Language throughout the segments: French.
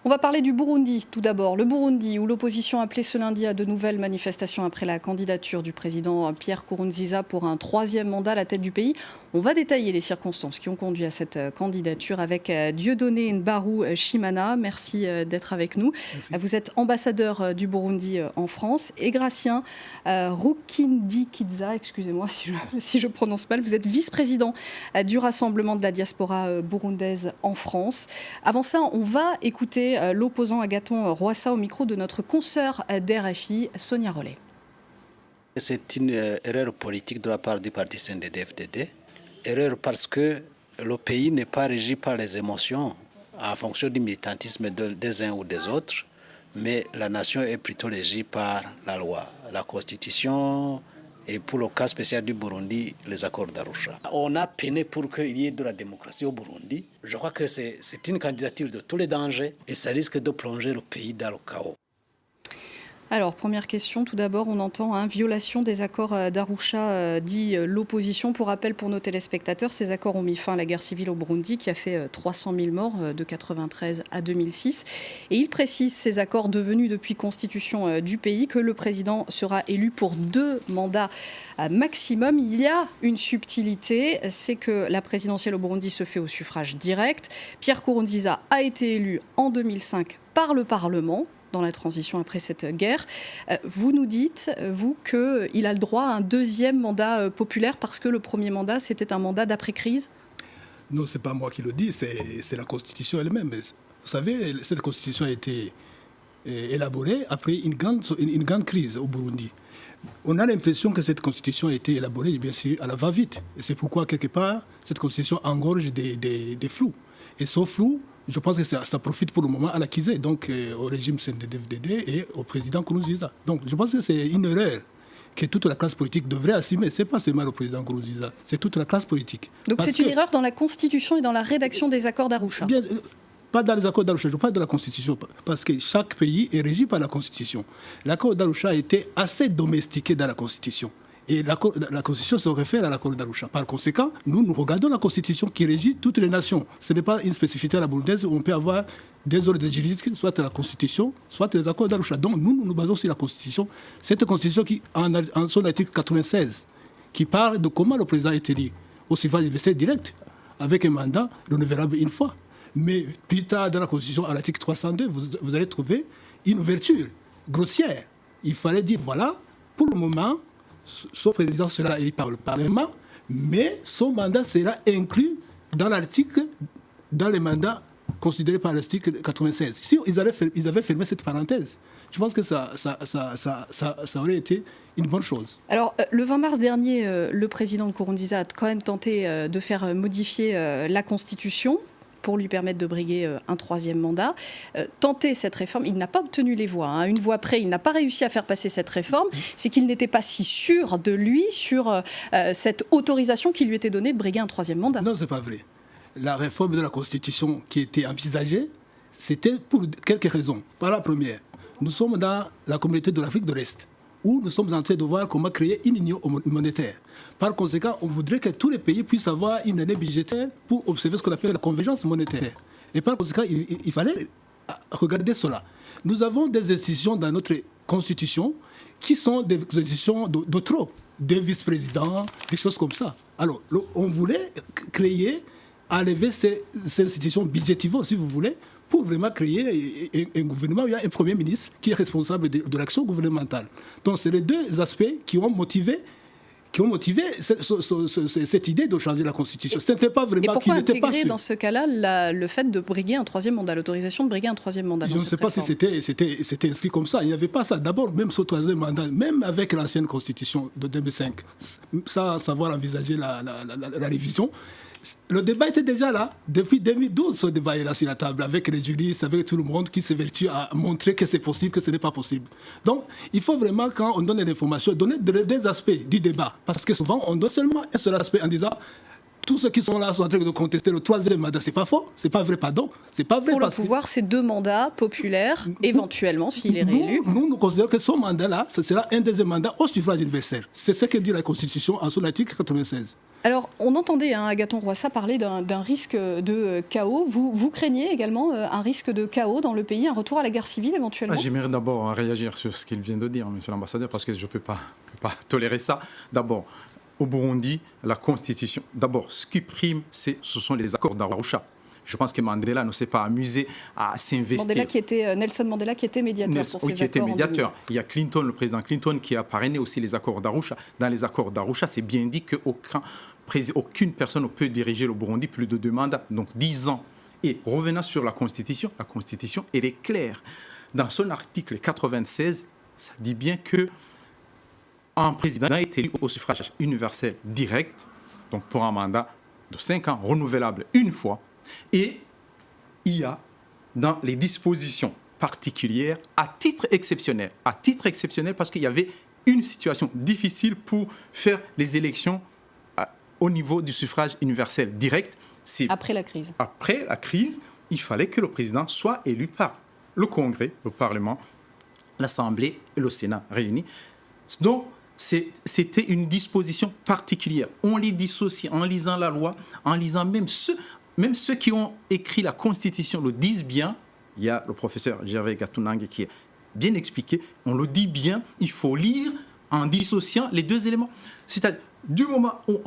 On va parler du Burundi tout d'abord. Le Burundi, où l'opposition a appelé ce lundi à de nouvelles manifestations après la candidature du président Pierre Nkurunziza pour un troisième mandat à la tête du pays. On va détailler les circonstances qui ont conduit à cette candidature avec Dieudonné Nbarou Shimana. Merci d'être avec nous. Merci. Vous êtes ambassadeur du Burundi en France. Et Gratien Rukindikidza, excusez-moi si je prononce mal, vous êtes vice-président du Rassemblement de la diaspora burundaise en France. Avant ça, on va écouter l'opposant Agathon Rwasa au micro de notre consoeur d'RFI, Sonia Rollet. C'est une erreur politique de la part du parti CNDD-FDD. Erreur parce que le pays n'est pas régi par les émotions en fonction du militantisme des uns ou des autres, mais la nation est plutôt régie par la loi, la constitution et pour le cas spécial du Burundi, les accords d'Arusha. On a peiné pour qu'il y ait de la démocratie au Burundi. Je crois que c'est une candidature de tous les dangers et ça risque de plonger le pays dans le chaos. Alors, première question, tout d'abord, on entend violation des accords d'Arusha, dit l'opposition. Pour rappel, pour nos téléspectateurs, ces accords ont mis fin à la guerre civile au Burundi qui a fait 300 000 morts de 1993 à 2006. Et il précise, ces accords devenus depuis constitution du pays, que le président sera élu pour 2 mandats maximum. Il y a une subtilité, c'est que la présidentielle au Burundi se fait au suffrage direct. Pierre Nkurunziza a été élu en 2005 par le Parlement, dans la transition après cette guerre. Vous nous dites, vous, qu'il a le droit à un 2e mandat populaire parce que le premier mandat, c'était un mandat d'après-crise? Non, ce n'est pas moi qui le dis, c'est la Constitution elle-même. Vous savez, cette Constitution a été élaborée après une grande crise au Burundi. On a l'impression que cette Constitution a été élaborée, bien sûr, à la va-vite. Et c'est pourquoi, quelque part, cette Constitution engorge des flous. Et ce flou, je pense que ça profite pour le moment à l'acquisé, donc au régime CNDD-FDD et au président Nkurunziza. Donc je pense que c'est une erreur que toute la classe politique devrait assumer. Ce n'est pas seulement le président Nkurunziza, c'est toute la classe politique. Donc c'est une erreur dans la Constitution et dans la rédaction des accords d'Arusha? Bien, pas dans les accords d'Arusha, je parle de la Constitution, parce que chaque pays est régi par la Constitution. L'accord d'Arusha a été assez domestiqué dans la Constitution. Et la Constitution se réfère à l'accord d'Arusha. Par conséquent, nous regardons la Constitution qui régit toutes les nations. Ce n'est pas une spécificité à la burundaise où on peut avoir des ordres juridiques, soit la Constitution, soit les accords d'Arusha. Donc nous nous basons sur la Constitution. Cette Constitution qui, en son article 96, qui parle de comment le président est élu au suffrage universel direct, avec un mandat renouvelable une fois. Mais plus tard, dans la Constitution, à l'article 302, vous allez trouver une ouverture grossière. Il fallait dire, voilà, pour le moment, son président sera élu par le Parlement, mais son mandat sera inclus dans les mandats considérés par l'article 96. Si ils avaient fermé cette parenthèse, je pense que ça aurait été une bonne chose. Alors, le 20 mars dernier, le président Nkurunziza a quand même tenté de faire modifier la Constitution pour lui permettre de briguer un 3e mandat. Tenter cette réforme, il n'a pas obtenu les voix. Une voix près, il n'a pas réussi à faire passer cette réforme. C'est qu'il n'était pas si sûr de lui sur cette autorisation qui lui était donnée de briguer un 3e mandat. Non, ce n'est pas vrai. La réforme de la Constitution qui était envisagée, c'était pour quelques raisons. Par la première, nous sommes dans la communauté de l'Afrique de l'Est, où nous sommes en train de voir comment créer une union monétaire. Par conséquent, on voudrait que tous les pays puissent avoir une année budgétaire pour observer ce qu'on appelle la convergence monétaire. Et par conséquent, il fallait regarder cela. Nous avons des institutions dans notre Constitution qui sont des institutions de trop, des vice-présidents, des choses comme ça. Alors, on voulait créer, enlever ces institutions budgétivores, si vous voulez, pour vraiment créer un gouvernement où il y a un Premier ministre qui est responsable de l'action gouvernementale. Donc, c'est les 2 aspects qui ont motivé cette idée de changer la Constitution. Ce n'était pas vraiment qu'il n'était pas sûr. Et pourquoi intégrer dans ce cas-là le fait de briguer un 3e mandat, l'autorisation de briguer un 3e mandat? Je ne sais pas si c'était inscrit comme ça. Il n'y avait pas ça. D'abord, même ce 3e mandat, même avec l'ancienne Constitution de 2005, sans savoir envisager la révision, le débat était déjà là. Depuis 2012, ce débat est là sur la table, avec les juristes, avec tout le monde qui s'évertue à montrer que c'est possible, que ce n'est pas possible. Donc, il faut vraiment, quand on donne l'information, donner des aspects du débat. Parce que souvent, on donne seulement un seul aspect en disant tous ceux qui sont là sont en train de contester le troisième mandat. C'est pas faux, c'est pas vrai, pardon. C'est pas vrai. Pour le pouvoir, c'est 2 mandats populaires, éventuellement, s'il est réélu. Nous considérons que son mandat-là, ce sera un deuxième mandat au suffrage universel. C'est ce que dit la Constitution en son article 96. Alors, on entendait Agathon Rwasa parler d'un risque de chaos. Vous craignez également un risque de chaos dans le pays, un retour à la guerre civile éventuellement? J'aimerais d'abord réagir sur ce qu'il vient de dire, monsieur l'ambassadeur, parce que je ne peux pas tolérer ça. D'abord, au Burundi, la Constitution, d'abord, ce qui prime, ce sont les accords d'Arusha. Je pense que Mandela ne s'est pas amusé à s'investir. Nelson Mandela qui était médiateur pour ces qui était accords. Médiateur. Il y a Clinton, le président Clinton, qui a parrainé aussi les accords d'Arusha. Dans les accords d'Arusha, c'est bien dit qu'aucune personne ne peut diriger le Burundi plus de 2 mandats, donc 10 ans. Et revenant sur la Constitution, elle est claire. Dans son article 96, ça dit bien que un président est élu au suffrage universel direct, donc pour un mandat de 5 ans, renouvelable une fois. Et il y a dans les dispositions particulières, à titre exceptionnel parce qu'il y avait une situation difficile pour faire les élections au niveau du suffrage universel direct. Après la crise. Après la crise, il fallait que le président soit élu par le Congrès, le Parlement, l'Assemblée et le Sénat réunis. Donc, c'était une disposition particulière. On les dissocie en lisant la loi, en lisant même ceux qui ont écrit la Constitution le disent bien. Il y a le professeur Gervais Gatunangue qui est bien expliqué. On le dit bien, il faut lire en dissociant les 2 éléments. C'est-à-dire, du moment où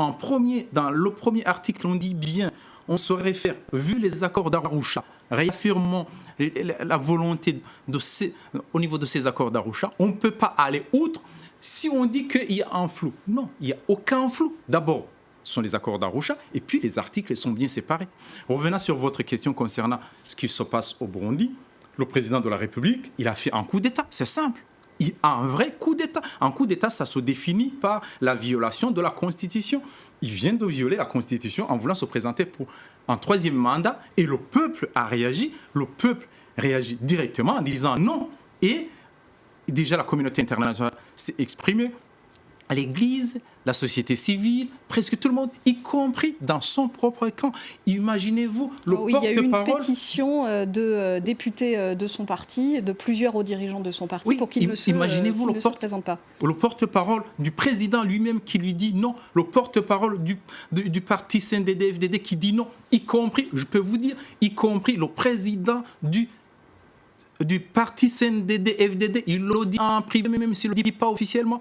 dans le premier article, on dit bien, on se réfère, vu les accords d'Arusha, réaffirmons la volonté au niveau de ces accords d'Arusha, on ne peut pas aller outre si on dit qu'il y a un flou. Non, il n'y a aucun flou. D'abord, ce sont les accords d'Arusha, et puis les articles sont bien séparés. Revenant sur votre question concernant ce qui se passe au Burundi, le président de la République, il a fait un coup d'État, c'est simple. Il a un vrai coup d'État. Un coup d'État, ça se définit par la violation de la Constitution. Il vient de violer la Constitution en voulant se présenter pour un 3e mandat, et le peuple a réagi. Le peuple réagit directement en disant non. Et déjà, la communauté internationale s'est exprimée. L'Église, la société civile, presque tout le monde, y compris dans son propre camp. Imaginez-vous le porte-parole. Il y a eu une pétition de députés de son parti, de plusieurs hauts dirigeants de son parti, pour qu'il ne se présente pas. Le porte-parole du président lui-même qui lui dit non, le porte-parole du parti CNDD-FDD qui dit non, y compris, je peux vous dire, y compris le président du parti CNDD-FDD, il le dit en privé, même s'il ne le dit pas officiellement.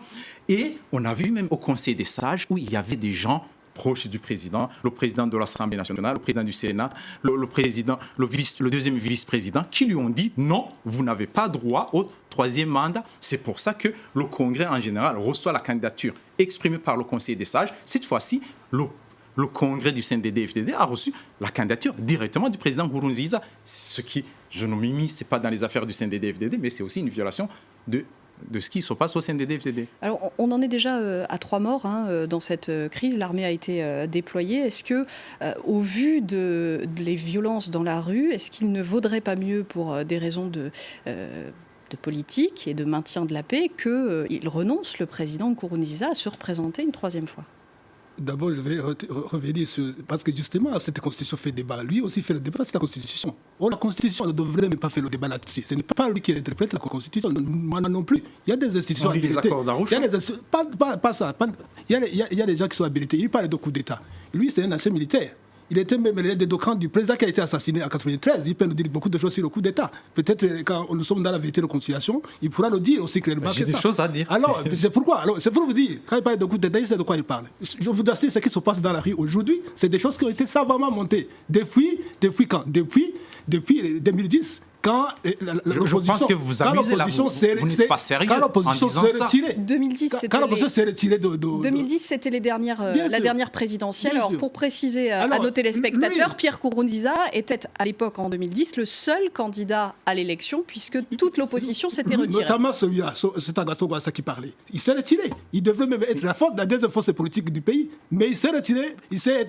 Et on a vu même au Conseil des sages où il y avait des gens proches du président, le président de l'Assemblée nationale, le président du Sénat, le deuxième vice-président, qui lui ont dit non, vous n'avez pas droit au 3e mandat. C'est pour ça que le Congrès en général reçoit la candidature exprimée par le Conseil des sages. Cette fois-ci, le Congrès du CNDD-FDD a reçu la candidature directement du président Nkurunziza. Ce qui, je ne m'immisce, ce n'est pas dans les affaires du CNDD-FDD, mais c'est aussi une violation de ce qui se passe au CNDD-FDD. Alors, on en est déjà à 3 morts dans cette crise. L'armée a été déployée. Est-ce que, au vu des violences dans la rue, est-ce qu'il ne vaudrait pas mieux, pour des raisons de politique et de maintien de la paix, qu'il renonce, le président Nkurunziza, à se représenter une 3e fois? D'abord, je vais revenir sur... Parce que justement, cette Constitution fait débat. Lui aussi fait le débat, c'est la Constitution. Or, la Constitution ne devrait même pas faire le débat là-dessus. Ce n'est pas lui qui interprète la Constitution, moi non plus. Il y a des institutions habilitées. Pas ça. Il y a des gens qui sont habilités. Il parle de coup d'État. Lui, c'est un ancien militaire. Il était même l'aide de camp du président qui a été assassiné en 1993. Il peut nous dire beaucoup de choses sur le coup d'État. Peut-être quand nous sommes dans la vérité de conciliation, il pourra nous dire aussi clairement. J'ai des choses à dire. Alors, c'est pourquoi. Alors, c'est pour vous dire, quand il parle de coup d'État, il sait de quoi il parle. Je vous assure, ce qui se passe dans la rue aujourd'hui, c'est des choses qui ont été savamment montées. Depuis quand? Depuis 2010. Quand l'opposition s'est retirée. 2010, c'était la dernière présidentielle. Alors, pour préciser à nos téléspectateurs, Pierre Nkurunziza était à l'époque, en 2010, le seul candidat à l'élection, puisque toute l'opposition s'était retirée. Notamment celui-là, c'est Agathon Rwasa qui parlait. Il s'est retiré. Il devait même être la deuxième force politique du pays. Mais il s'est retiré, il s'est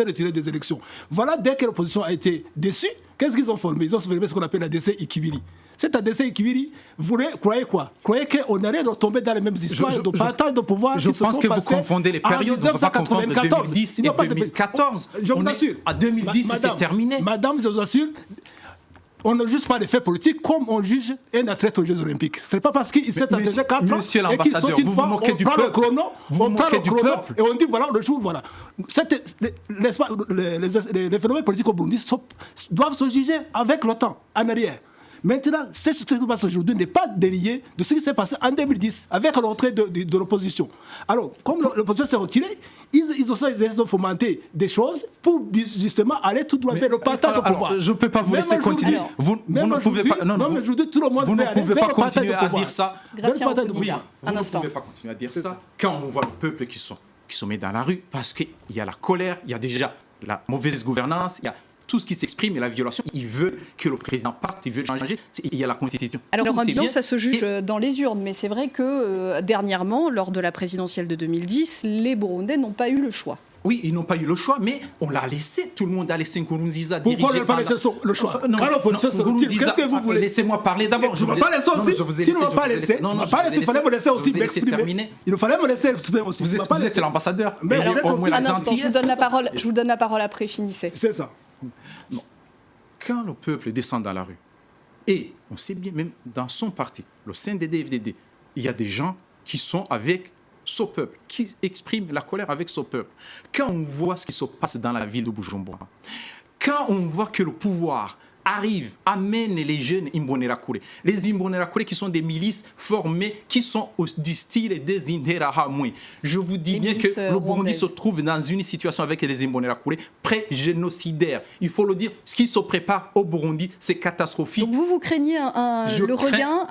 retiré des élections. Voilà, dès que l'opposition a été déçue, qu'est-ce qu'ils ont formé? Ils ont formé ce qu'on appelle la DC Ikibiri. Cet ADC Kibiri, vous croyez quoi? Croyez qu'on allait retomber dans les mêmes histoires de partage de pouvoir je pense que vous confondez les périodes. Vous ne pouvez pas confondre 2010 et 2014. Je vous assure. À 2010, c'est terminé. Madame, je vous assure, on ne juge pas les faits politiques comme on juge un athlète aux Jeux Olympiques. Ce n'est pas parce qu'il s'est entraîné 4 ans et qu'il saute une fois, on prend le chrono, et on dit voilà, le jour, voilà. Les phénomènes politiques au Burundi doivent se juger avec le temps, en arrière. Maintenant, ce qui se passe aujourd'hui n'est pas délié de ce qui s'est passé en 2010 avec l'entrée de l'opposition. Alors, comme l'opposition s'est retirée, ils ont fomenté des choses pour justement aller tout droit vers le partage de pouvoir. Je ne peux pas vous laisser continuer. Vous ne pouvez pas. Non, mais aujourd'hui, tout le monde vous ne pouvez pas continuer à dire ça. Un instant. Vous ne pouvez pas continuer à dire ça quand on voit le peuple qui se met dans la rue parce qu'il y a la colère, il y a déjà la mauvaise gouvernance, il y a tout ce qui s'exprime et la violation. Il veut que le président parte, il veut changer. Il y a la Constitution. Alors, bien, ça se juge dans les urnes, mais c'est vrai que dernièrement, lors de la présidentielle de 2010, les Burundais n'ont pas eu le choix. Oui, ils n'ont pas eu le choix, mais on l'a laissé. Tout le monde a laissé Nkurunziza diriger. Pourquoi ne pas laisser le choix? Quand l'opposition se retire, qu'est-ce que vous voulez? Laissez-moi parler d'abord. Tu ne vas pas laisser aussi. Tu ne vas pas laisser. Il fallait me laisser aussi m'exprimer. Il fallait me laisser exprimer aussi. Vous êtes l'ambassadeur. Un instant, je vous donne la parole après, finissez. C'est ça. Non. Quand le peuple descend dans la rue, et on sait bien, même dans son parti, le CNDD-FDD, il y a des gens qui sont avec ce peuple, qui expriment la colère avec ce peuple. Quand on voit ce qui se passe dans la ville de Bujumbura, quand on voit que le pouvoir arrive, amène les jeunes Imbonerakure. Les Imbonerakure qui sont des milices formées, qui sont du style des Interahamwe. Je vous dis bien que le Burundi se trouve dans une situation avec les Imbonerakure pré-génocidaire. Il faut le dire, ce qui se prépare au Burundi, c'est catastrophique. Donc vous craignez un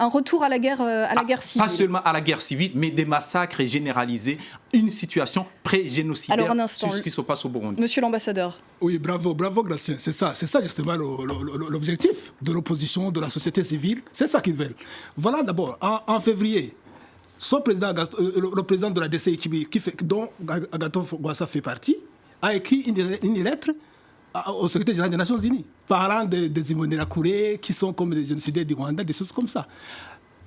retour à la guerre, civile? Pas seulement à la guerre civile, mais des massacres généralisés, une situation pré-génocidaire. Alors un instant, sur ce qui se passe au Burundi. Monsieur l'ambassadeur. Oui, bravo Gracien. C'est ça justement l'objectif de l'opposition, de la société civile. C'est ça qu'ils veulent. Voilà d'abord, en février, le président de la DCITB, dont Agathon Rwasa fait partie, a écrit une lettre au secrétaire général des Nations Unies, parlant des Imbonerakure qui sont comme des génocidaires du Rwanda, des choses comme ça.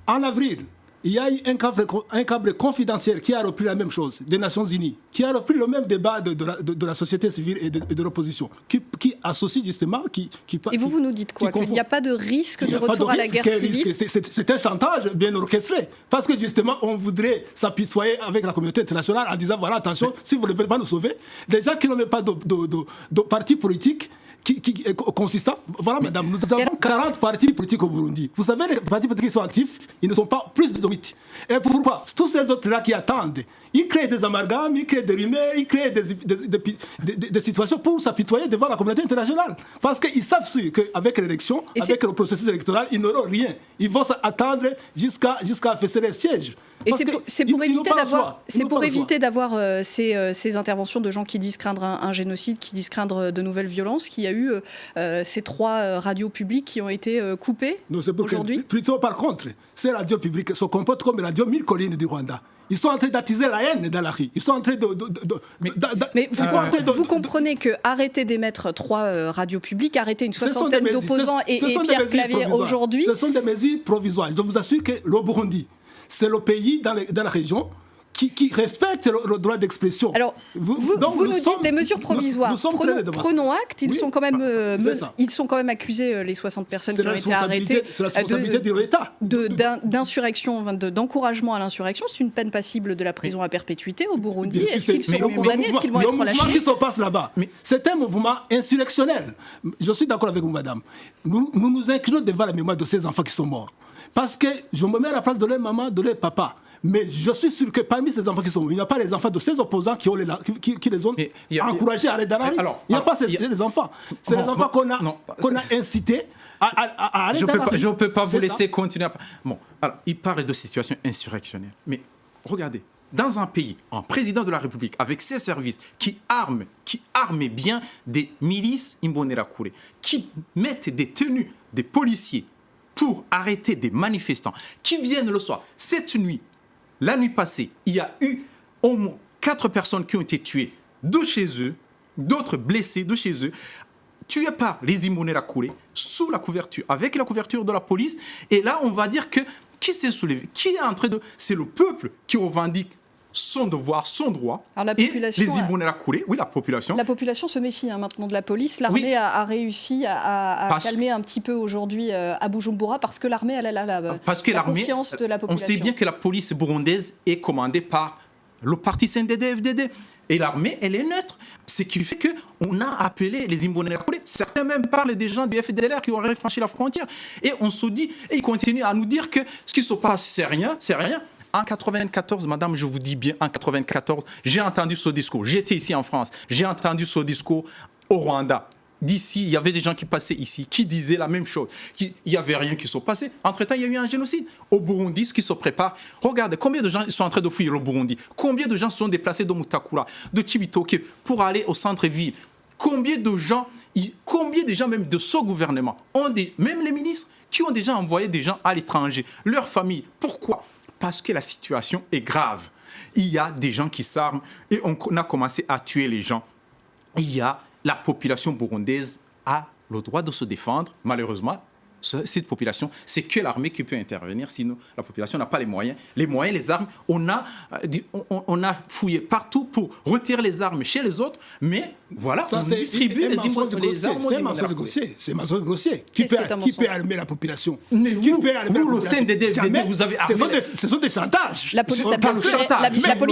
En avril, il y a eu un câble confidentiel qui a repris la même chose, des Nations Unies, qui a repris le même débat de la société civile et de l'opposition, qui associe justement... Et vous nous dites quoi? Qu'il n'y a pas de risque de retour à la guerre civile? C'est un chantage bien orchestré. Parce que justement, on voudrait s'apitoyer avec la communauté internationale en disant, voilà, attention, si vous ne voulez pas nous sauver, des gens qui n'ont même pas de parti politique, qui est consistant. Voilà, madame, nous avons 40 partis politiques au Burundi. Vous savez, les partis politiques qui sont actifs, ils ne sont pas plus de 8. Et pourquoi? Tous ces autres-là qui attendent, ils créent des amalgames, ils créent des rumeurs, ils créent des situations pour s'apitoyer devant la communauté internationale. Parce qu'ils savent qu'avec l'élection, avec le processus électoral, ils n'auront rien. Ils vont s'attendre jusqu'à fesser les sièges. Et c'est pour éviter d'avoir ces interventions de gens qui disent craindre un génocide, qui disent craindre de nouvelles violences, qu'il y a eu ces 3 radios publiques qui ont été coupées aujourd'hui. Plutôt par contre, ces radios publiques se comportent comme les radios 1000 collines du Rwanda. Ils sont en train d'attiser la haine dans la rue. Ils sont en train Mais vous comprenez que arrêter d'émettre 3 radios publiques, arrêter une soixantaine d'opposants et Pierre Claver aujourd'hui... Ce sont des mesures provisoires. Je vous assure que le Burundi, c'est le pays dans la région qui respecte le droit d'expression. Alors, vous nous dites des mesures provisoires. Prenons acte, ils sont quand même accusés, les 60 personnes qui ont été arrêtées, c'est la responsabilité de l'État. D'insurrection, d'encouragement à l'insurrection. C'est une peine passible de la prison à perpétuité au Burundi. Est-ce qu'ils seront condamnés? Est-ce qu'ils vont être relâchés? Le mouvement qui se passe là-bas, c'est un mouvement insurrectionnel. Je suis d'accord avec vous, madame. Nous nous inclinons devant la mémoire de ces enfants qui sont morts. Parce que je me mets à la place de leur maman, de leur papa. Mais je suis sûr que parmi ces enfants qui sont morts, il n'y a pas les enfants de ces opposants qui les ont encouragés à aller dans la rue. Il n'y a pas les enfants. C'est les enfants qu'on a incités à aller dans la rue. Je ne peux pas vous laisser continuer. Bon, alors, il parle de situation insurrectionnelle. Mais regardez, dans un pays, un président de la République, avec ses services, qui arme bien des milices Imbonerakure, qui mettent des tenues des policiers pour arrêter des manifestants, qui viennent le soir. Cette nuit, la nuit passée, il y a eu au moins 4 personnes qui ont été tuées de chez eux, d'autres blessées de chez eux, tués par les Imbonerakure, sous la couverture, avec la couverture de la police. Et là, on va dire que qui s'est soulevé? Qui est en train de... C'est le peuple qui revendique son devoir, son droit. Alors, la et population, les Imbonerakure, oui, la population. La population se méfie maintenant de la police. L'armée Oui. a réussi à calmer un petit peu aujourd'hui à Bujumbura parce que l'armée, elle a la confiance de la on population. sait bien que la police burundaise est commandée par le parti CNDD-FDD. Et l'armée, elle est neutre. Ce qui fait qu'on a appelé les Imbonerakure. Certains même parlent des gens du FDLR qui auraient franchi la frontière. Et on se dit, et ils continuent à nous dire que ce qui se passe, c'est rien, c'est rien. En 94, madame, je vous dis bien, en 94, j'ai entendu ce discours. J'étais ici en France. J'ai entendu ce discours au Rwanda. D'ici, il y avait des gens qui passaient ici, qui disaient la même chose. Il n'y avait rien qui se passait. Entre-temps, il y a eu un génocide. Au Burundi, ce qui se prépare. Regardez, combien de gens sont en train de fuir le Burundi? Combien de gens sont déplacés de Mutakura, de Cibitoke, pour aller au centre-ville? Combien de gens même de ce gouvernement, même les ministres, qui ont déjà envoyé des gens à l'étranger, leurs familles? Pourquoi? Parce que la situation est grave. Il y a des gens qui s'arment et on a commencé à tuer les gens. Il y a la population burundaise a le droit de se défendre. Malheureusement, cette population, c'est que l'armée qui peut intervenir, sinon la population n'a pas les moyens. Les moyens, les armes, on a fouillé partout pour retirer les armes chez les autres, mais voilà, Ça, on distribue les armes. C'est un mensonge grossier. C'est un mensonge grossier. Qui peut armer la population? Mais Qui vous, peut armer la le population? CNDD, Jamais. vous avez armé... Ce sont des chantages. La police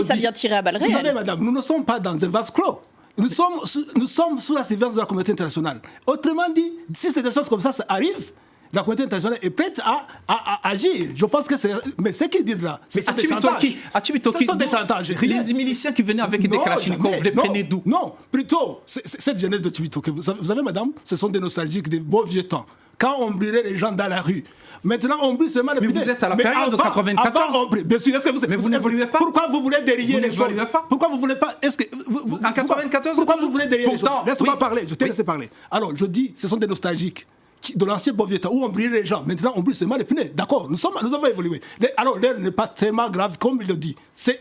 a bien tiré à balles Vous savez, réelles. madame, nous ne sommes pas dans un vase clos. Nous sommes sous la surveillance de la communauté internationale. Autrement dit, si des choses comme ça arrivent, la communauté internationale est prête à agir. Je pense que c'est... Mais ce qu'ils disent là, Mais c'est des chantages. Ce sont des chantages. Les miliciens qui venaient avec des kalachnikovs, les prenaient d'où? Non, plutôt, cette jeunesse de Tchibitoke, vous savez, madame, ce sont des nostalgiques des beaux vieux temps. Quand on brûlait les gens dans la rue. Maintenant, on brûle seulement les Mais vous êtes à la période de 94. Avant, on brûle. Bien sûr, Mais vous n'évoluez pas. Pourquoi vous voulez dérayer les choses? Pourquoi vous voulez pas... En 94, pourquoi vous voulez dérayer les choses? pourtant, Laisse-moi oui. parler, je te laisse parler. Alors, je dis, ce sont des nostalgiques de l'ancien bon vieux temps où on brûlait les gens. Maintenant, on brûle seulement les pneus. D'accord, nous avons évolué. Alors, l'air n'est pas tellement grave comme il le dit. C'est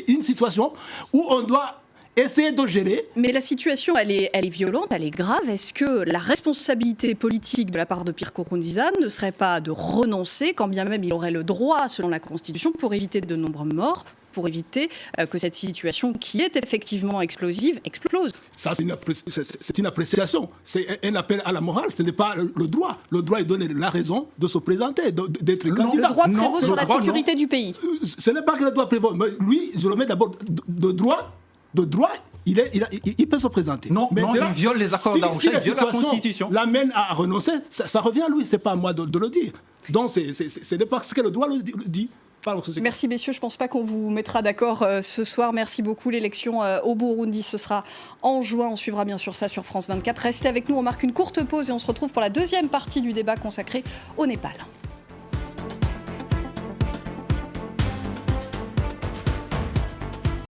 une situation où on doit essayer de gérer. Mais la situation, elle est violente, elle est grave. Est-ce que la responsabilité politique de la part de Pierre Nkurunziza ne serait pas de renoncer, quand bien même il aurait le droit, selon la Constitution, pour éviter de nombreux morts, pour éviter que cette situation, qui est effectivement explosive, explose? Ça, c'est une appréciation. C'est un appel à la morale. Ce n'est pas le droit. Le droit, il donne la raison de se présenter, d'être candidat. Le droit prévaut sur la sécurité du pays. Ce n'est pas que le droit prévaut. Mais lui, je le mets d'abord de droit. De droit, il peut se présenter. Non, il viole les accords d'Arusha, il viole la Constitution. L'amène à renoncer, ça revient à lui, c'est pas à moi de le dire. Donc, ce n'est pas ce que le droit le dit. Merci messieurs, je ne pense pas qu'on vous mettra d'accord ce soir. Merci beaucoup. L'élection au Burundi, ce sera en juin. On suivra bien sûr ça sur France 24. Restez avec nous, on marque une courte pause et on se retrouve pour la deuxième partie du débat consacré au Népal.